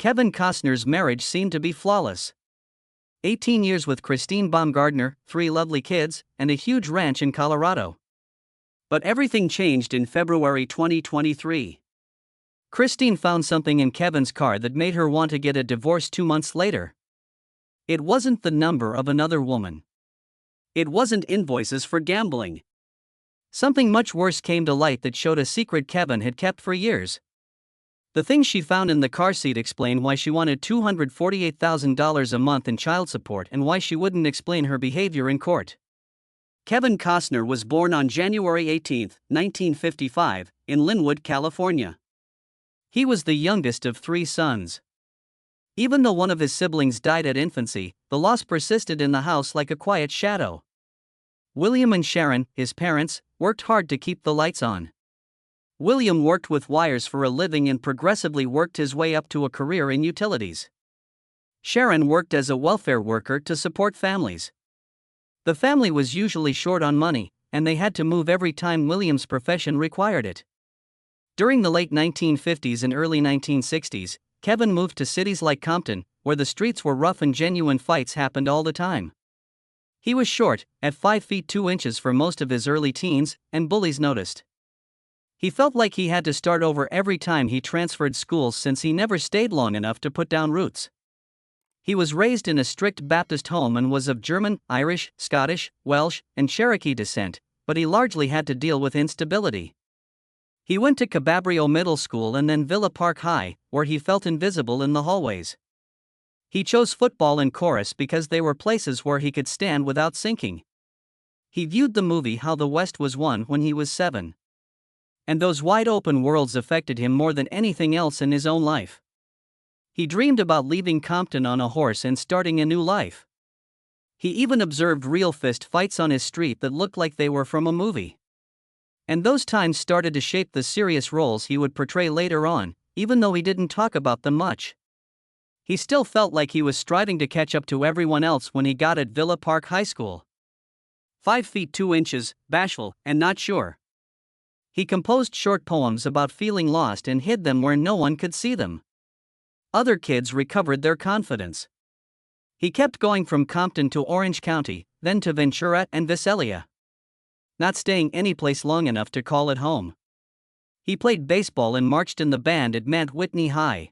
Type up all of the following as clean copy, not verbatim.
Kevin Costner's marriage seemed to be flawless. 18 years with Christine Baumgardner, 3 lovely kids, and a huge ranch in Colorado. But everything changed in February 2023. Christine found something in Kevin's car that made her want to get a divorce 2 months later. It wasn't the number of another woman. It wasn't invoices for gambling. Something much worse came to light that showed a secret Kevin had kept for years. The things she found in the car seat explain why she wanted $248,000 a month in child support and why she wouldn't explain her behavior in court. Kevin Costner was born on January 18, 1955, in Linwood, California. He was the youngest of 3 sons. Even though one of his siblings died at infancy, the loss persisted in the house like a quiet shadow. William and Sharon, his parents, worked hard to keep the lights on. William worked with wires for a living and progressively worked his way up to a career in utilities. Sharon worked as a welfare worker to support families. The family was usually short on money, and they had to move every time William's profession required it. During the late 1950s and early 1960s, Kevin moved to cities like Compton, where the streets were rough and genuine fights happened all the time. He was short, at 5 feet 2 inches for most of his early teens, and bullies noticed. He felt like he had to start over every time he transferred schools since he never stayed long enough to put down roots. He was raised in a strict Baptist home and was of German, Irish, Scottish, Welsh, and Cherokee descent, but he largely had to deal with instability. He went to Cababrio Middle School and then Villa Park High, where he felt invisible in the hallways. He chose football and chorus because they were places where he could stand without sinking. He viewed the movie How the West Was Won when he was 7. And those wide-open worlds affected him more than anything else in his own life. He dreamed about leaving Compton on a horse and starting a new life. He even observed real fist fights on his street that looked like they were from a movie. And those times started to shape the serious roles he would portray later on, even though he didn't talk about them much. He still felt like he was striving to catch up to everyone else when he got at Villa Park High School. 5 feet 2 inches, bashful, and not sure. He composed short poems about feeling lost and hid them where no one could see them. Other kids recovered their confidence. He kept going from Compton to Orange County, then to Ventura and Visalia. Not staying anyplace long enough to call it home. He played baseball and marched in the band at Mount Whitney High.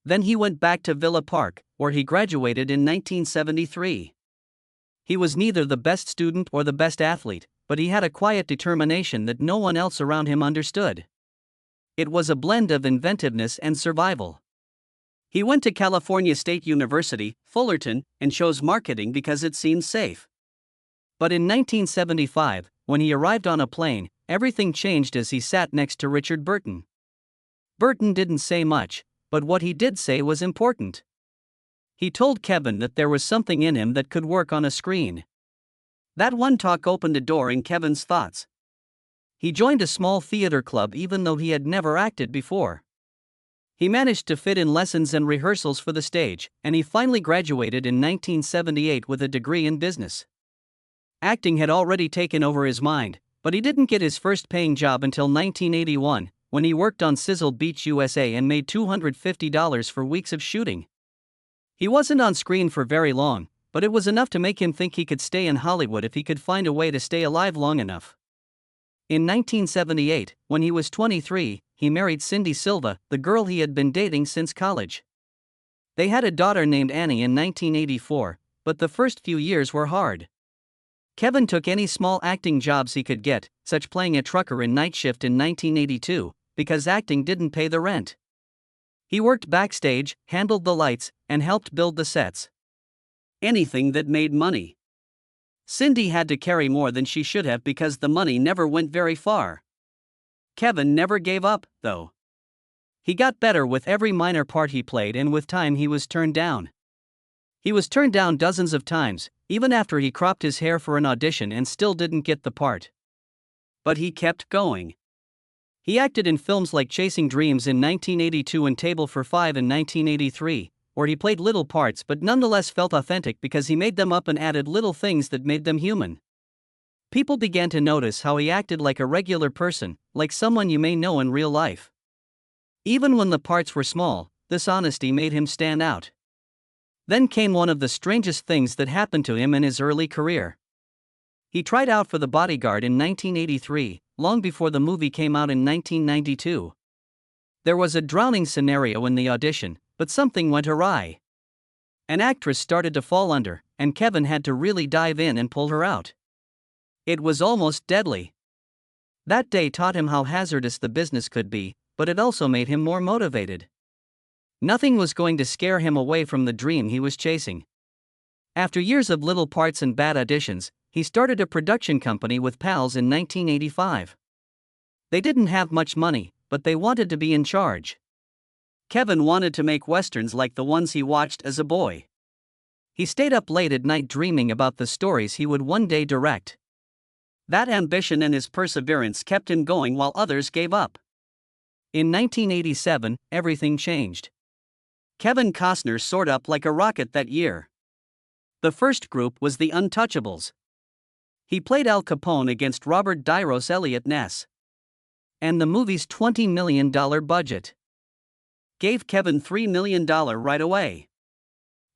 Then he went back to Villa Park, where he graduated in 1973. He was neither the best student or the best athlete, but he had a quiet determination that no one else around him understood. It was a blend of inventiveness and survival. He went to California State University, Fullerton, and chose marketing because it seemed safe. But in 1975, when he arrived on a plane, everything changed as he sat next to Richard Burton. Burton didn't say much, but what he did say was important. He told Kevin that there was something in him that could work on a screen. That one talk opened a door in Kevin's thoughts. He joined a small theater club even though he had never acted before. He managed to fit in lessons and rehearsals for the stage, and he finally graduated in 1978 with a degree in business. Acting had already taken over his mind, but he didn't get his first paying job until 1981, when he worked on Sizzle Beach USA and made $250 for weeks of shooting. He wasn't on screen for very long, but it was enough to make him think he could stay in Hollywood if he could find a way to stay alive long enough. In 1978, when he was 23, he married Cindy Silva, the girl he had been dating since college. They had a daughter named Annie in 1984, but the first few years were hard. Kevin took any small acting jobs he could get, such playing a trucker in Night Shift in 1982, because acting didn't pay the rent. He worked backstage, handled the lights, and helped build the sets. Anything that made money. Cindy had to carry more than she should have because the money never went very far. Kevin never gave up, though. He got better with every minor part he played, and with time he was turned down. He was turned down dozens of times, even after he cropped his hair for an audition and still didn't get the part. But he kept going. He acted in films like Chasing Dreams in 1982 and Table for Five in 1983, where he played little parts but nonetheless felt authentic because he made them up and added little things that made them human. People began to notice how he acted like a regular person, like someone you may know in real life. Even when the parts were small, this honesty made him stand out. Then came one of the strangest things that happened to him in his early career. He tried out for The Bodyguard in 1983, long before the movie came out in 1992. There was a drowning scenario in the audition, but something went awry. An actress started to fall under, and Kevin had to really dive in and pull her out. It was almost deadly. That day taught him how hazardous the business could be, but it also made him more motivated. Nothing was going to scare him away from the dream he was chasing. After years of little parts and bad auditions, he started a production company with pals in 1985. They didn't have much money, but they wanted to be in charge. Kevin wanted to make westerns like the ones he watched as a boy. He stayed up late at night dreaming about the stories he would one day direct. That ambition and his perseverance kept him going while others gave up. In 1987, everything changed. Kevin Costner soared up like a rocket that year. The first group was the Untouchables. He played Al Capone against Robert De Niro's Eliot Ness. And the movie's $20 million budget gave Kevin $3 million right away.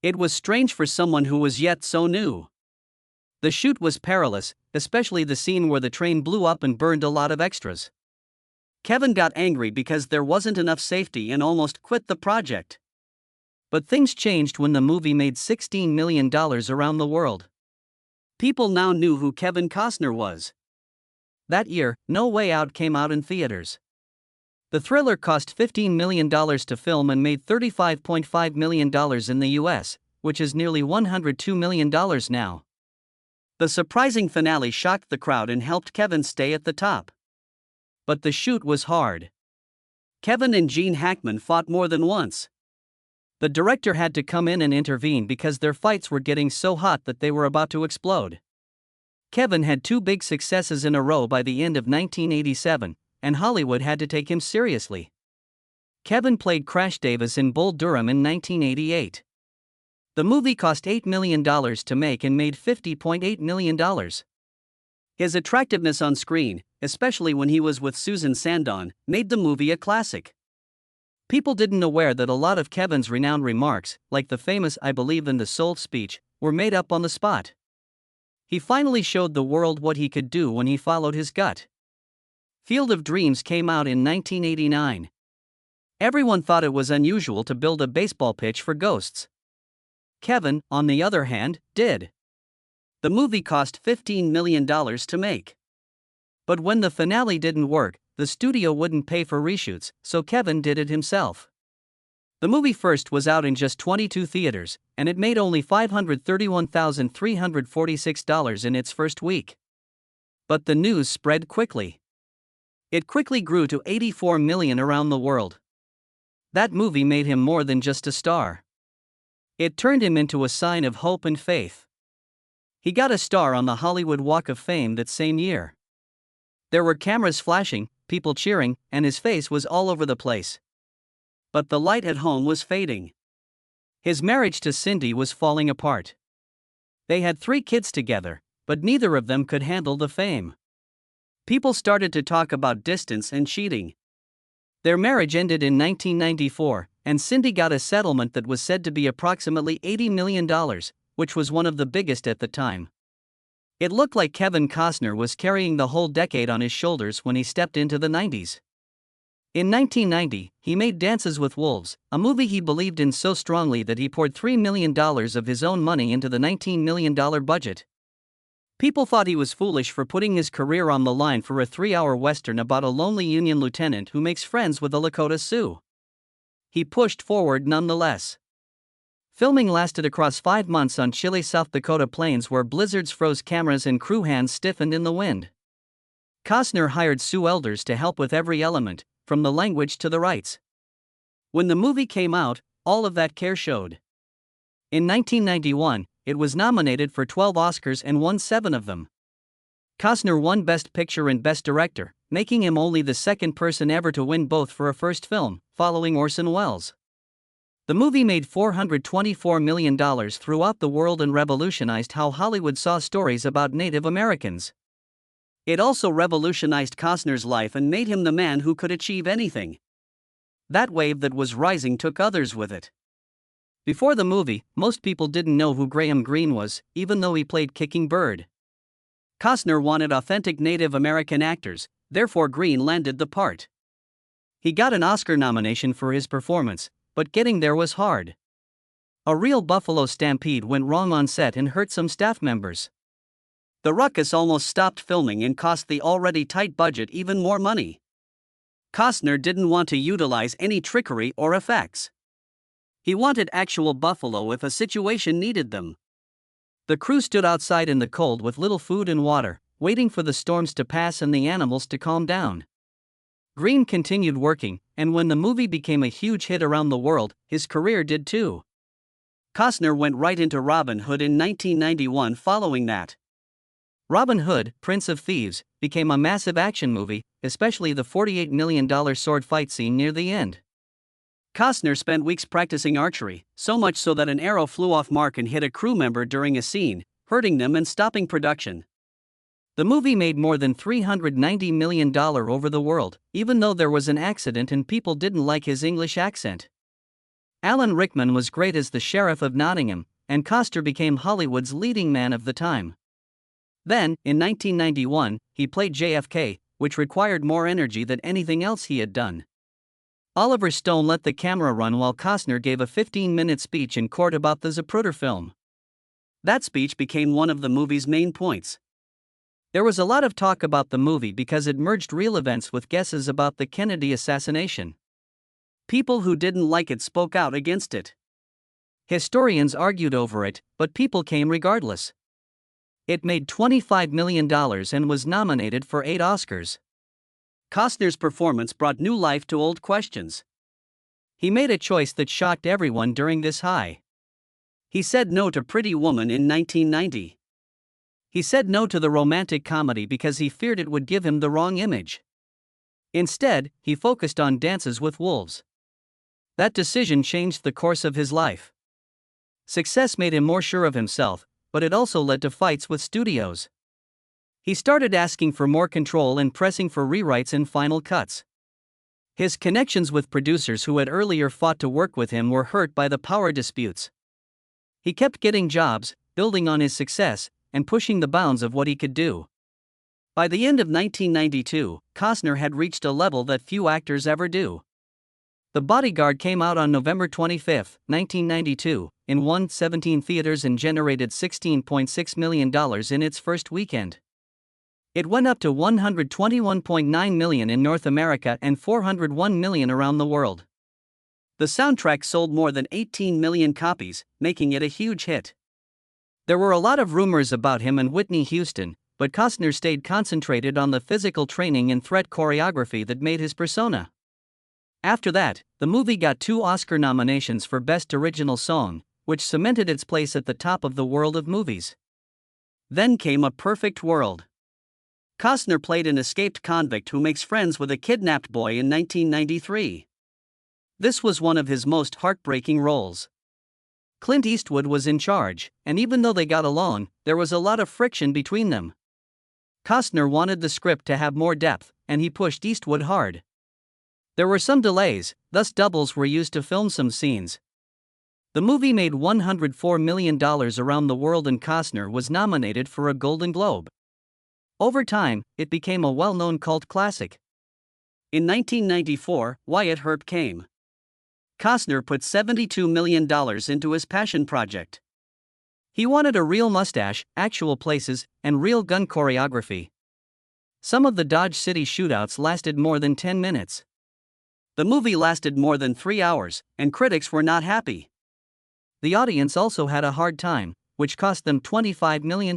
It was strange for someone who was yet so new. The shoot was perilous, especially the scene where the train blew up and burned a lot of extras. Kevin got angry because there wasn't enough safety and almost quit the project. But things changed when the movie made $16 million around the world. People now knew who Kevin Costner was. That year, No Way Out came out in theaters. The thriller cost $15 million to film and made $35.5 million in the US, which is nearly $102 million now. The surprising finale shocked the crowd and helped Kevin stay at the top. But the shoot was hard. Kevin and Gene Hackman fought more than once. The director had to come in and intervene because their fights were getting so hot that they were about to explode. Kevin had two big successes in a row by the end of 1987, and Hollywood had to take him seriously. Kevin played Crash Davis in Bull Durham in 1988. The movie cost $8 million to make and made $50.8 million. His attractiveness on screen, especially when he was with Susan Sarandon, made the movie a classic. People didn't aware that a lot of Kevin's renowned remarks, like the famous "I believe in the soul" speech, were made up on the spot. He finally showed the world what he could do when he followed his gut. Field of Dreams came out in 1989. Everyone thought it was unusual to build a baseball pitch for ghosts. Kevin, on the other hand, did. The movie cost $15 million to make. But when the finale didn't work, the studio wouldn't pay for reshoots, so Kevin did it himself. The movie first was out in just 22 theaters, and it made only $531,346 in its first week. But the news spread quickly. It quickly grew to $84 million around the world. That movie made him more than just a star. It turned him into a sign of hope and faith. He got a star on the Hollywood Walk of Fame that same year. There were cameras flashing, people cheering, and his face was all over the place. But the light at home was fading. His marriage to Cindy was falling apart. They had 3 kids together, but neither of them could handle the fame. People started to talk about distance and cheating. Their marriage ended in 1994, and Cindy got a settlement that was said to be approximately $80 million, which was one of the biggest at the time. It looked like Kevin Costner was carrying the whole decade on his shoulders when he stepped into the 90s. In 1990, he made Dances with Wolves, a movie he believed in so strongly that he poured $3 million of his own money into the $19 million budget. People thought he was foolish for putting his career on the line for a 3-hour western about a lonely Union lieutenant who makes friends with a Lakota Sioux. He pushed forward nonetheless. Filming lasted across 5 months on chilly South Dakota plains where blizzards froze cameras and crew hands stiffened in the wind. Costner hired Sue Elders to help with every element, from the language to the rights. When the movie came out, all of that care showed. In 1991, it was nominated for 12 Oscars and won 7 of them. Costner won Best Picture and Best Director, making him only the second person ever to win both for a first film, following Orson Welles. The movie made $424 million throughout the world and revolutionized how Hollywood saw stories about Native Americans. It also revolutionized Costner's life and made him the man who could achieve anything. That wave that was rising took others with it. Before the movie, most people didn't know who Graham Greene was, even though he played Kicking Bird. Costner wanted authentic Native American actors, therefore Greene landed the part. He got an Oscar nomination for his performance, but getting there was hard. A real buffalo stampede went wrong on set and hurt some staff members. The ruckus almost stopped filming and cost the already tight budget even more money. Costner didn't want to utilize any trickery or effects. He wanted actual buffalo if a situation needed them. The crew stood outside in the cold with little food and water, waiting for the storms to pass and the animals to calm down. Greene continued working, and when the movie became a huge hit around the world, his career did too. Costner went right into Robin Hood in 1991 following that. Robin Hood, Prince of Thieves, became a massive action movie, especially the $48 million sword fight scene near the end. Costner spent weeks practicing archery, so much so that an arrow flew off mark and hit a crew member during a scene, hurting them and stopping production. The movie made more than $390 million over the world, even though there was an accident and people didn't like his English accent. Alan Rickman was great as the Sheriff of Nottingham, and Costner became Hollywood's leading man of the time. Then, in 1991, he played JFK, which required more energy than anything else he had done. Oliver Stone let the camera run while Costner gave a 15-minute speech in court about the Zapruder film. That speech became one of the movie's main points. There was a lot of talk about the movie because it merged real events with guesses about the Kennedy assassination. People who didn't like it spoke out against it. Historians argued over it, but people came regardless. It made $25 million and was nominated for 8 Oscars. Costner's performance brought new life to old questions. He made a choice that shocked everyone during this high. He said no to Pretty Woman in 1990. He said no to the romantic comedy because he feared it would give him the wrong image. Instead, he focused on Dances with Wolves. That decision changed the course of his life. Success made him more sure of himself, but it also led to fights with studios. He started asking for more control and pressing for rewrites and final cuts. His connections with producers who had earlier fought to work with him were hurt by the power disputes. He kept getting jobs, building on his success, and pushing the bounds of what he could do. By the end of 1992, Costner had reached a level that few actors ever do. The Bodyguard came out on November 25, 1992, in 117 theaters and generated $16.6 million in its first weekend. It went up to $121.9 million in North America and $401 million around the world. The soundtrack sold more than 18 million copies, making it a huge hit. There were a lot of rumors about him and Whitney Houston, but Costner stayed concentrated on the physical training and threat choreography that made his persona. After that, the movie got 2 Oscar nominations for Best Original Song, which cemented its place at the top of the world of movies. Then came A Perfect World. Costner played an escaped convict who makes friends with a kidnapped boy in 1993. This was one of his most heartbreaking roles. Clint Eastwood was in charge, and even though they got along, there was a lot of friction between them. Costner wanted the script to have more depth, and he pushed Eastwood hard. There were some delays, thus doubles were used to film some scenes. The movie made $104 million around the world and Costner was nominated for a Golden Globe. Over time, it became a well-known cult classic. In 1994, Wyatt Earp came. Costner put $72 million into his passion project. He wanted a real mustache, actual places, and real gun choreography. Some of the Dodge City shootouts lasted more than 10 minutes. The movie lasted more than 3 hours, and critics were not happy. The audience also had a hard time, which cost them $25 million.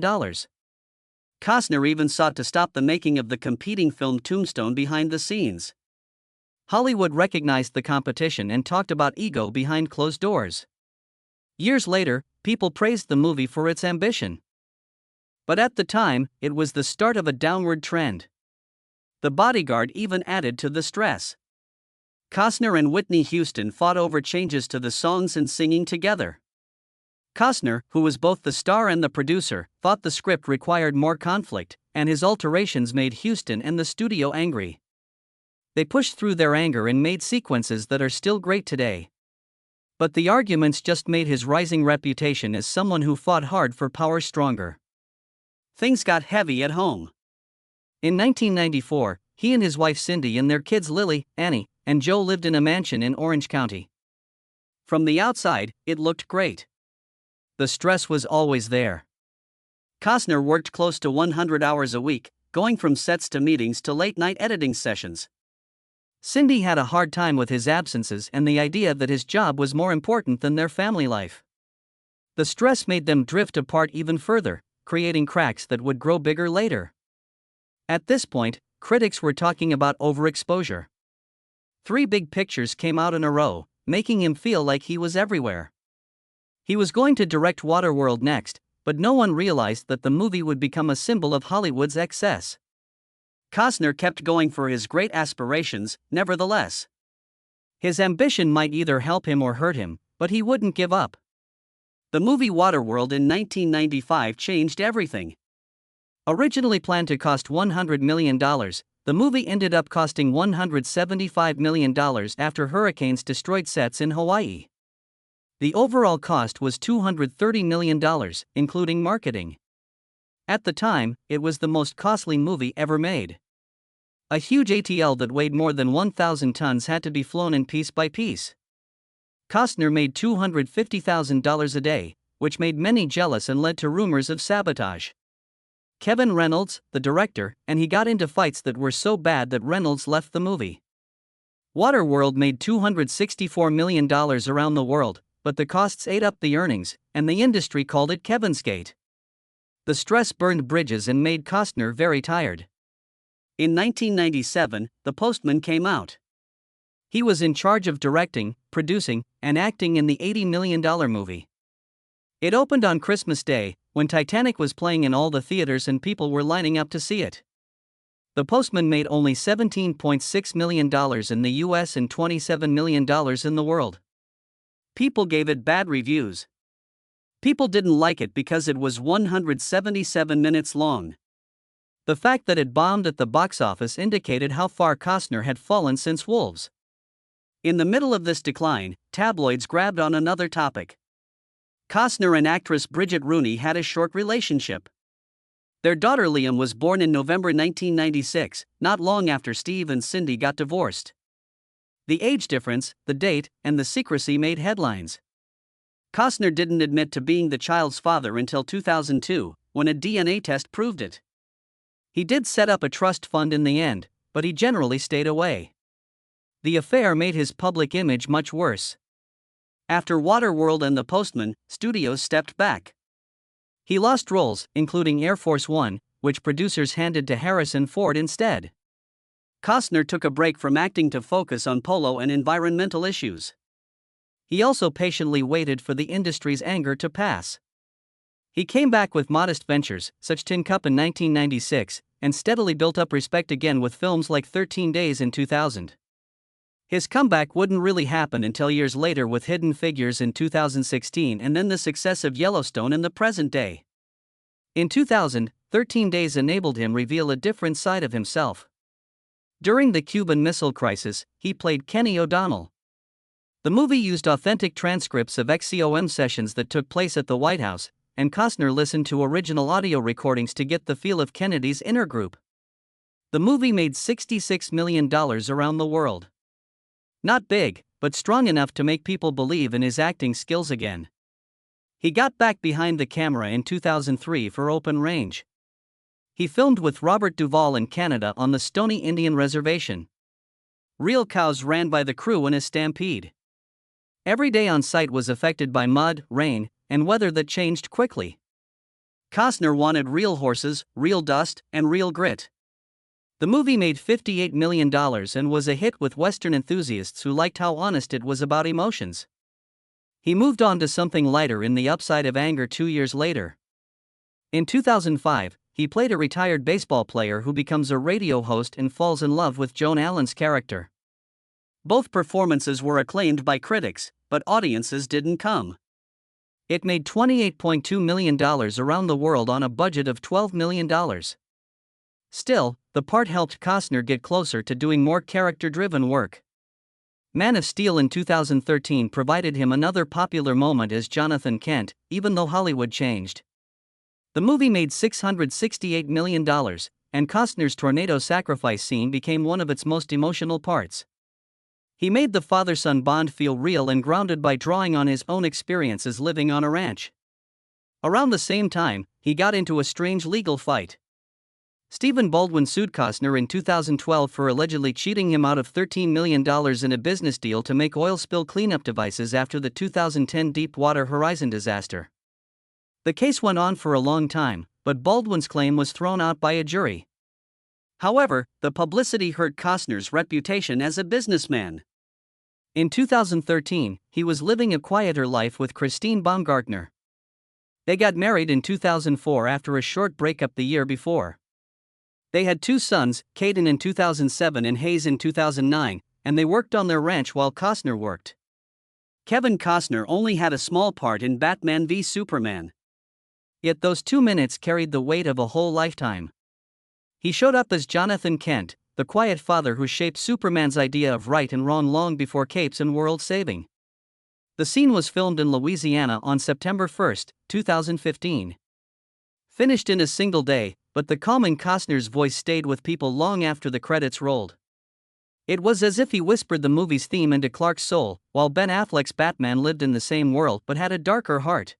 Costner even sought to stop the making of the competing film Tombstone behind the scenes. Hollywood recognized the competition and talked about ego behind closed doors. Years later, people praised the movie for its ambition. But at the time, it was the start of a downward trend. The Bodyguard even added to the stress. Costner and Whitney Houston fought over changes to the songs and singing together. Costner, who was both the star and the producer, thought the script required more conflict, and his alterations made Houston and the studio angry. They pushed through their anger and made sequences that are still great today. But the arguments just made his rising reputation as someone who fought hard for power stronger. Things got heavy at home. In 1994, he and his wife Cindy and their kids Lily, Annie, and Joe lived in a mansion in Orange County. From the outside, it looked great. The stress was always there. Costner worked close to 100 hours a week, going from sets to meetings to late-night editing sessions. Cindy had a hard time with his absences and the idea that his job was more important than their family life. The stress made them drift apart even further, creating cracks that would grow bigger later. At this point, critics were talking about overexposure. 3 big pictures came out in a row, making him feel like he was everywhere. He was going to direct Waterworld next, but no one realized that the movie would become a symbol of Hollywood's excess. Costner kept going for his great aspirations, nevertheless. His ambition might either help him or hurt him, but he wouldn't give up. The movie Waterworld in 1995 changed everything. Originally planned to cost $100 million, the movie ended up costing $175 million after hurricanes destroyed sets in Hawaii. The overall cost was $230 million, including marketing. At the time, it was the most costly movie ever made. A huge ATL that weighed more than 1,000 tons had to be flown in piece by piece. Costner made $250,000 a day, which made many jealous and led to rumors of sabotage. Kevin Reynolds, the director, and he got into fights that were so bad that Reynolds left the movie. Waterworld made $264 million around the world, but the costs ate up the earnings, and the industry called it Kevinsgate. The stress burned bridges and made Costner very tired. In 1997, The Postman came out. He was in charge of directing, producing, and acting in the $80 million movie. It opened on Christmas Day, when Titanic was playing in all the theaters and people were lining up to see it. The Postman made only $17.6 million in the US and $27 million in the world. People gave it bad reviews. People didn't like it because it was 177 minutes long. The fact that it bombed at the box office indicated how far Costner had fallen since Wolves. In the middle of this decline, tabloids grabbed on another topic. Costner and actress Bridget Rooney had a short relationship. Their daughter Liam was born in November 1996, not long after Steve and Cindy got divorced. The age difference, the date, and the secrecy made headlines. Costner didn't admit to being the child's father until 2002, when a DNA test proved it. He did set up a trust fund in the end, but he generally stayed away. The affair made his public image much worse. After Waterworld and The Postman, studios stepped back. He lost roles, including Air Force One, which producers handed to Harrison Ford instead. Costner took a break from acting to focus on polo and environmental issues. He also patiently waited for the industry's anger to pass. He came back with modest ventures, such Tin Cup in 1996, and steadily built up respect again with films like 13 Days in 2000. His comeback wouldn't really happen until years later with Hidden Figures in 2016 and then the success of Yellowstone in the present day. In 2000, 13 Days enabled him reveal a different side of himself. During the Cuban Missile Crisis, he played Kenny O'Donnell. The movie used authentic transcripts of XCOM sessions that took place at the White House, and Costner listened to original audio recordings to get the feel of Kennedy's inner group. The movie made $66 million around the world. Not big, but strong enough to make people believe in his acting skills again. He got back behind the camera in 2003 for Open Range. He filmed with Robert Duvall in Canada on the Stoney Indian Reservation. Real cows ran by the crew in a stampede. Every day on site was affected by mud, rain, and weather that changed quickly. Costner wanted real horses, real dust, and real grit. The movie made $58 million and was a hit with Western enthusiasts who liked how honest it was about emotions. He moved on to something lighter in The Upside of Anger 2 years later. In 2005, he played a retired baseball player who becomes a radio host and falls in love with Joan Allen's character. Both performances were acclaimed by critics, but audiences didn't come. It made $28.2 million around the world on a budget of $12 million. Still, the part helped Costner get closer to doing more character-driven work. Man of Steel in 2013 provided him another popular moment as Jonathan Kent, even though Hollywood changed. The movie made $668 million, and Costner's tornado sacrifice scene became one of its most emotional parts. He made the father-son bond feel real and grounded by drawing on his own experiences living on a ranch. Around the same time, he got into a strange legal fight. Stephen Baldwin sued Costner in 2012 for allegedly cheating him out of $13 million in a business deal to make oil spill cleanup devices after the 2010 Deepwater Horizon disaster. The case went on for a long time, but Baldwin's claim was thrown out by a jury. However, the publicity hurt Costner's reputation as a businessman. In 2013, he was living a quieter life with Christine Baumgartner. They got married in 2004 after a short breakup the year before. They had 2 sons, Caden in 2007 and Hayes in 2009, and they worked on their ranch while Costner worked. Kevin Costner only had a small part in Batman v Superman. Yet those 2 minutes carried the weight of a whole lifetime. He showed up as Jonathan Kent, the quiet father who shaped Superman's idea of right and wrong long before capes and world saving. The scene was filmed in Louisiana on September 1, 2015. Finished in a single day, but the calming Costner's voice stayed with people long after the credits rolled. It was as if he whispered the movie's theme into Clark's soul, while Ben Affleck's Batman lived in the same world but had a darker heart.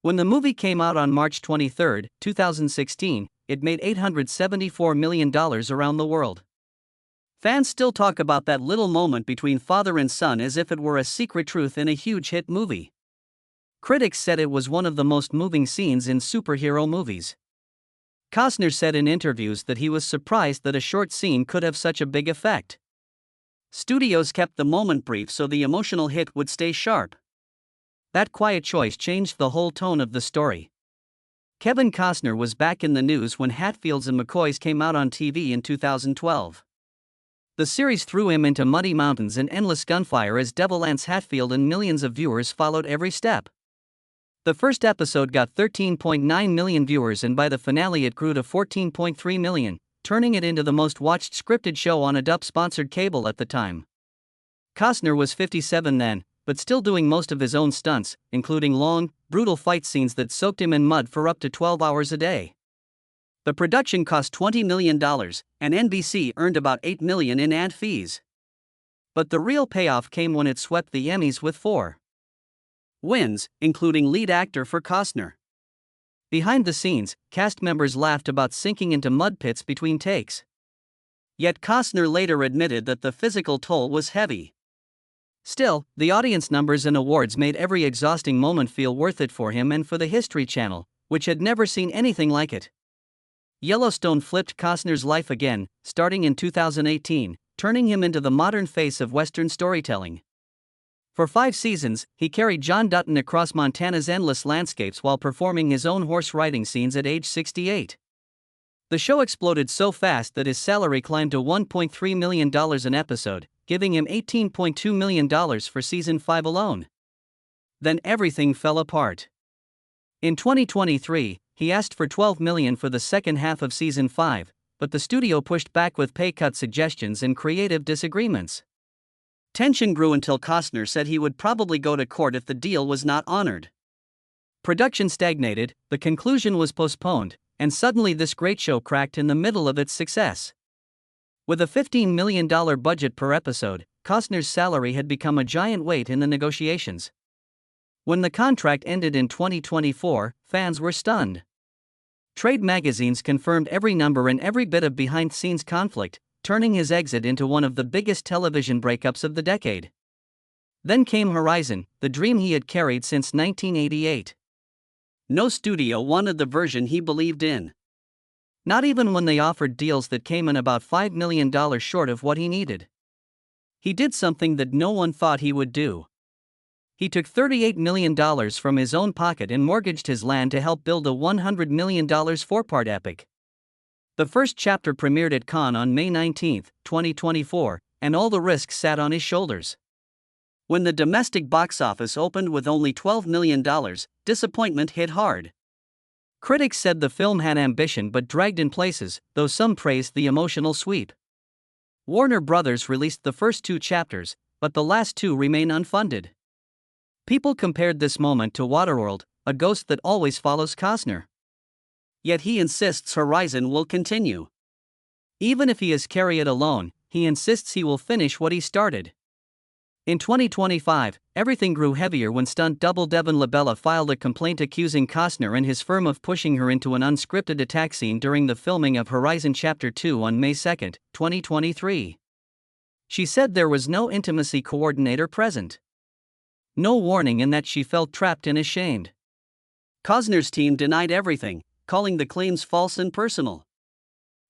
When the movie came out on March 23, 2016, it made $874 million around the world. Fans still talk about that little moment between father and son as if it were a secret truth in a huge hit movie. Critics said it was one of the most moving scenes in superhero movies. Costner said in interviews that he was surprised that a short scene could have such a big effect. Studios kept the moment brief so the emotional hit would stay sharp. That quiet choice changed the whole tone of the story. Kevin Costner was back in the news when Hatfields and McCoys came out on TV in 2012. The series threw him into muddy mountains and endless gunfire as Devil Anse Hatfield and millions of viewers followed every step. The first episode got 13.9 million viewers and by the finale it grew to 14.3 million, turning it into the most watched scripted show on a DUP-sponsored cable at the time. Costner was 57 then, but still doing most of his own stunts, including long, brutal fight scenes that soaked him in mud for up to 12 hours a day. The production cost $20 million, and NBC earned about $8 million in ad fees. But the real payoff came when it swept the Emmys with 4 wins, including lead actor for Costner. Behind the scenes, cast members laughed about sinking into mud pits between takes. Yet Costner later admitted that the physical toll was heavy. Still, the audience numbers and awards made every exhausting moment feel worth it for him and for the History Channel, which had never seen anything like it. Yellowstone flipped Costner's life again, starting in 2018, turning him into the modern face of Western storytelling. For 5 seasons, he carried John Dutton across Montana's endless landscapes while performing his own horse riding scenes at age 68. The show exploded so fast that his salary climbed to $1.3 million an episode, giving him $18.2 million for season 5 alone. Then everything fell apart. In 2023, he asked for $12 million for the second half of season 5, but the studio pushed back with pay cut suggestions and creative disagreements. Tension grew until Costner said he would probably go to court if the deal was not honored. Production stagnated, the conclusion was postponed, and suddenly this great show cracked in the middle of its success. With a $15 million budget per episode, Costner's salary had become a giant weight in the negotiations. When the contract ended in 2024, fans were stunned. Trade magazines confirmed every number and every bit of behind-the-scenes conflict, turning his exit into one of the biggest television breakups of the decade. Then came Horizon, the dream he had carried since 1988. No studio wanted the version he believed in. Not even when they offered deals that came in about $5 million short of what he needed. He did something that no one thought he would do. He took $38 million from his own pocket and mortgaged his land to help build a $100 million 4-part epic. The first chapter premiered at Cannes on May 19, 2024, and all the risks sat on his shoulders. When the domestic box office opened with only $12 million, disappointment hit hard. Critics said the film had ambition but dragged in places, though some praised the emotional sweep. Warner Brothers released the first 2 chapters, but the last 2 remain unfunded. People compared this moment to Waterworld, a ghost that always follows Costner. Yet he insists Horizon will continue. Even if he is carry it alone, he insists he will finish what he started. In 2025, everything grew heavier when stunt double Devin Labella filed a complaint accusing Costner and his firm of pushing her into an unscripted attack scene during the filming of Horizon Chapter 2 on May 2, 2023. She said there was no intimacy coordinator present. No warning, and that she felt trapped and ashamed. Costner's team denied everything, calling the claims false and personal.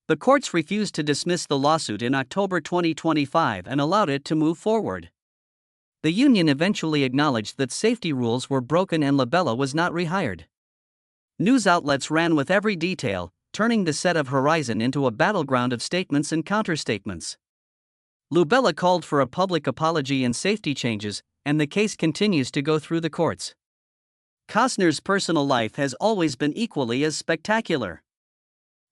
The courts refused to dismiss the lawsuit in October 2025 and allowed it to move forward. The union eventually acknowledged that safety rules were broken and Labella was not rehired. News outlets ran with every detail, turning the set of Horizon into a battleground of statements and counterstatements. Labella called for a public apology and safety changes, and the case continues to go through the courts. Costner's personal life has always been equally as spectacular.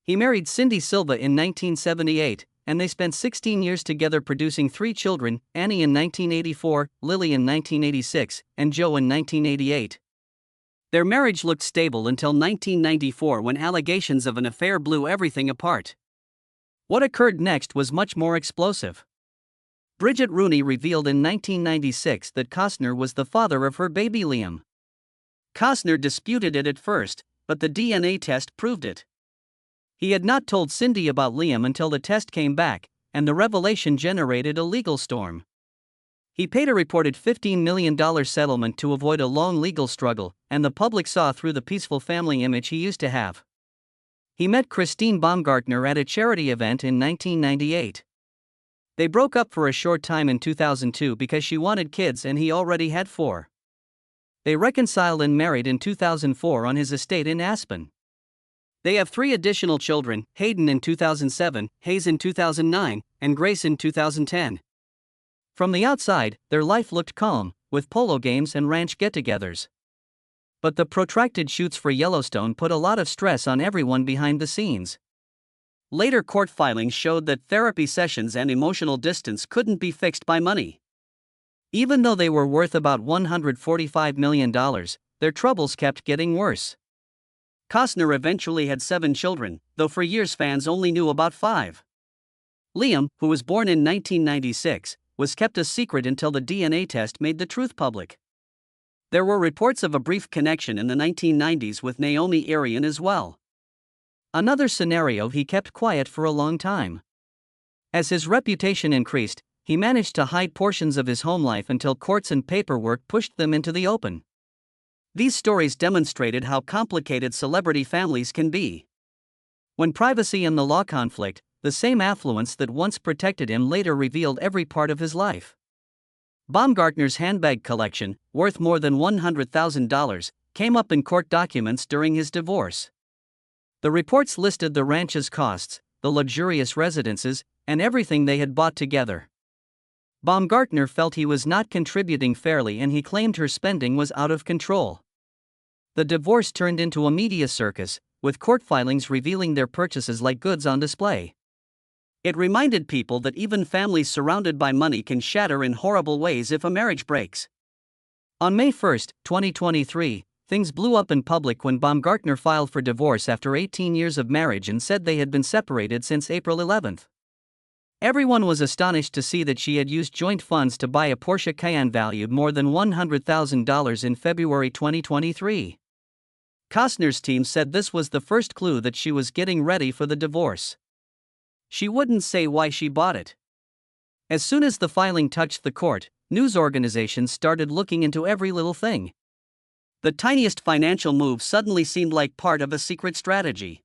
He married Cindy Silva in 1978, and they spent 16 years together producing 3 children, Annie in 1984, Lily in 1986, and Joe in 1988. Their marriage looked stable until 1994 when allegations of an affair blew everything apart. What occurred next was much more explosive. Bridget Rooney revealed in 1996 that Costner was the father of her baby Liam. Costner disputed it at first, but the DNA test proved it. He had not told Cindy about Liam until the test came back, and the revelation generated a legal storm. He paid a reported $15 million settlement to avoid a long legal struggle, and the public saw through the peaceful family image he used to have. He met Christine Baumgartner at a charity event in 1998. They broke up for a short time in 2002 because she wanted kids and he already had 4. They reconciled and married in 2004 on his estate in Aspen. They have 3 additional children, Hayden in 2007, Hayes in 2009, and Grace in 2010. From the outside, their life looked calm, with polo games and ranch get-togethers. But the protracted shoots for Yellowstone put a lot of stress on everyone behind the scenes. Later court filings showed that therapy sessions and emotional distance couldn't be fixed by money. Even though they were worth about $145 million, their troubles kept getting worse. Costner eventually had 7 children, though for years fans only knew about 5. Liam, who was born in 1996, was kept a secret until the DNA test made the truth public. There were reports of a brief connection in the 1990s with Naomi Arian as well. Another scenario he kept quiet for a long time. As his reputation increased, he managed to hide portions of his home life until courts and paperwork pushed them into the open. These stories demonstrated how complicated celebrity families can be. When privacy and the law conflict, the same affluence that once protected him later revealed every part of his life. Baumgartner's handbag collection, worth more than $100,000, came up in court documents during his divorce. The reports listed the ranch's costs, the luxurious residences, and everything they had bought together. Baumgartner felt he was not contributing fairly and he claimed her spending was out of control. The divorce turned into a media circus, with court filings revealing their purchases like goods on display. It reminded people that even families surrounded by money can shatter in horrible ways if a marriage breaks. On May 1, 2023, things blew up in public when Baumgartner filed for divorce after 18 years of marriage and said they had been separated since April 11. Everyone was astonished to see that she had used joint funds to buy a Porsche Cayenne valued more than $100,000 in February 2023. Costner's team said this was the first clue that she was getting ready for the divorce. She wouldn't say why she bought it. As soon as the filing touched the court, news organizations started looking into every little thing. The tiniest financial move suddenly seemed like part of a secret strategy.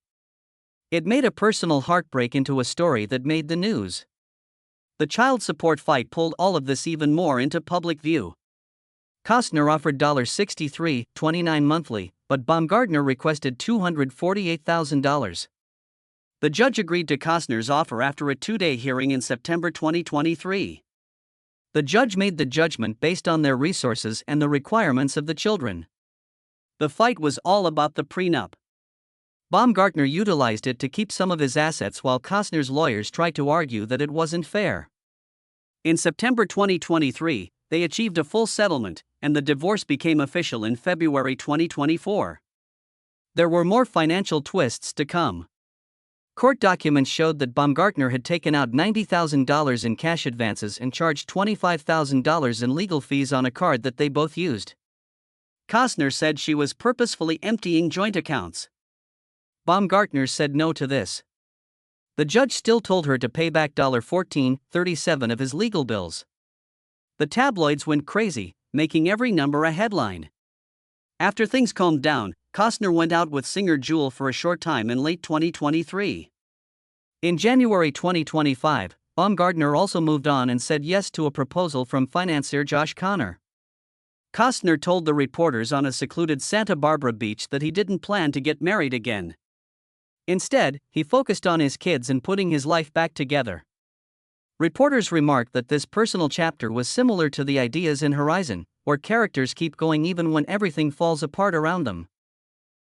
It made a personal heartbreak into a story that made the news. The child support fight pulled all of this even more into public view. Costner offered $63.29 monthly, but Baumgartner requested $248,000. The judge agreed to Costner's offer after a 2-day hearing in September 2023. The judge made the judgment based on their resources and the requirements of the children. The fight was all about the prenup. Baumgartner utilized it to keep some of his assets while Costner's lawyers tried to argue that it wasn't fair. In September 2023, they achieved a full settlement, and the divorce became official in February 2024. There were more financial twists to come. Court documents showed that Baumgartner had taken out $90,000 in cash advances and charged $25,000 in legal fees on a card that they both used. Costner said she was purposefully emptying joint accounts. Baumgartner said no to this. The judge still told her to pay back $14.37 of his legal bills. The tabloids went crazy, making every number a headline. After things calmed down, Costner went out with singer Jewel for a short time in late 2023. In January 2025, Baumgartner also moved on and said yes to a proposal from financier Josh Connor. Costner told the reporters on a secluded Santa Barbara beach that he didn't plan to get married again. Instead, he focused on his kids and putting his life back together. Reporters remarked that this personal chapter was similar to the ideas in Horizon, where characters keep going even when everything falls apart around them.